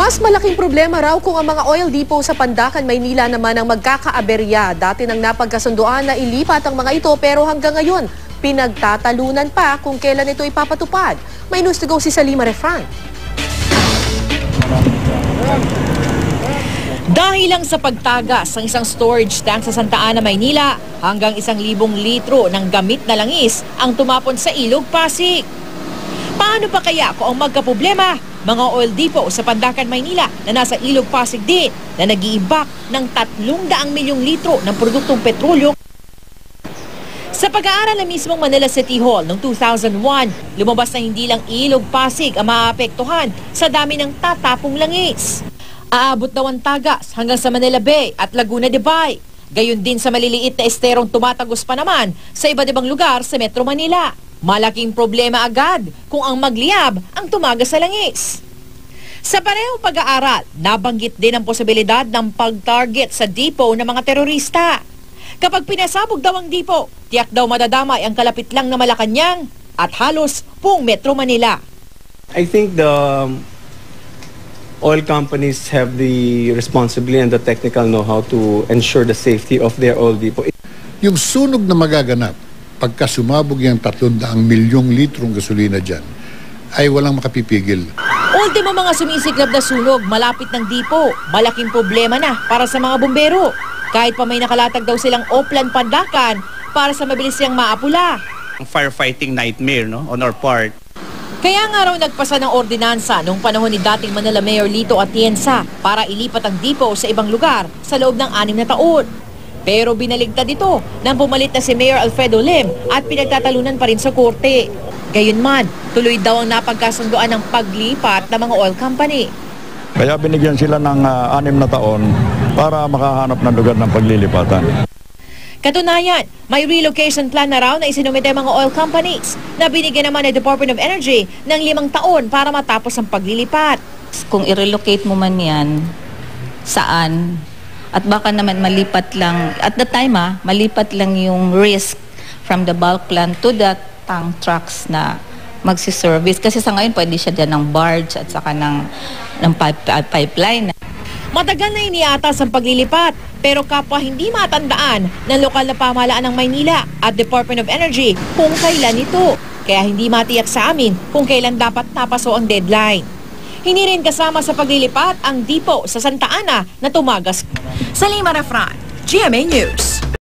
Mas malaking problema raw kung ang mga oil depot sa Pandacan, Maynila naman ang magkakaaberya. Dati nang napagkasunduan na ilipat ang mga ito pero hanggang ngayon, pinagtatalunan pa kung kailan ito ipapatupad. May news to go si Salima Refran. Dahil lang sa pagtagas ng isang storage tank sa Santa Ana, Maynila, hanggang 1,000 litro ng gamit na langis ang tumapon sa Ilog, Pasig. Paano pa kaya kung ang magkaproblema, mga oil depot sa Pandacan, Maynila na nasa Ilog, Pasig din na nag-iimbak ng 300 milyong litro ng produktong petrolyo? Sa pag-aaral na mismong Manila City Hall noong 2001, lumabas na hindi lang Ilog, Pasig ang maapektuhan sa dami ng tatapong langis. Aabot daw ang tagas hanggang sa Manila Bay at Laguna de Bay. Gayon din sa maliliit na esterong tumatagos pa naman sa iba't ibang lugar sa Metro Manila. Malaking problema agad kung ang magliyab ang tumagas sa langis. Sa parehong pag-aaral, nabanggit din ang posibilidad ng pag-target sa depot ng mga terorista. Kapag pinasabog daw ang depot, tiyak daw madadamay ang kalapit lang na Malacanang at halos buong Metro Manila. I think the oil companies have the responsibility and the technical know-how to ensure the safety of their oil depot. Yung sunog na magaganap pagka sumabog yung 300 milyong litrong gasolina dyan, ay walang makapipigil. Ultimo mga sumisiklab na sunog malapit ng dipo, malaking problema na para sa mga bumbero. Kahit pa may nakalatag daw silang Oplan Pandacan para sa mabilis siyang maapula. Firefighting nightmare, no, on our part. Kaya nga raw nagpasa ng ordinansa noong panahon ni dating Manila Mayor Lito Atienza para ilipat ang dipo sa ibang lugar sa loob ng 6 na taon. Pero binaligtad ito nang pumalit na si Mayor Alfredo Lim at pinagtatalunan pa rin sa korte. Gayunman, tuloy daw ang napagkasunduan ng paglipat ng mga oil company. Kaya binigyan sila ng 6 na taon para makahanap ng lugar ng paglilipatan. Katunayan, may relocation plan na raw na isinumite mga oil companies na binigyan naman ng Department of Energy ng 5 taon para matapos ang paglilipat. Kung i-relocate mo man yan, saan? At baka naman malipat lang, at the time malipat lang yung risk from the bulk plant to the tank trucks na magsiservice. Kasi sa ngayon pwede siya dyan ng barge at saka ng pipeline. Matagal na iniatas ang paglilipat, pero kapwa hindi matandaan ng lokal na pamahalaan ng Maynila at Department of Energy kung kailan ito. Kaya hindi matiyak sa amin kung kailan dapat napaso ang deadline. Hindi rin kasama sa paglilipat ang dipo sa Santa Ana na tumagas. Salima Refran, GMA News.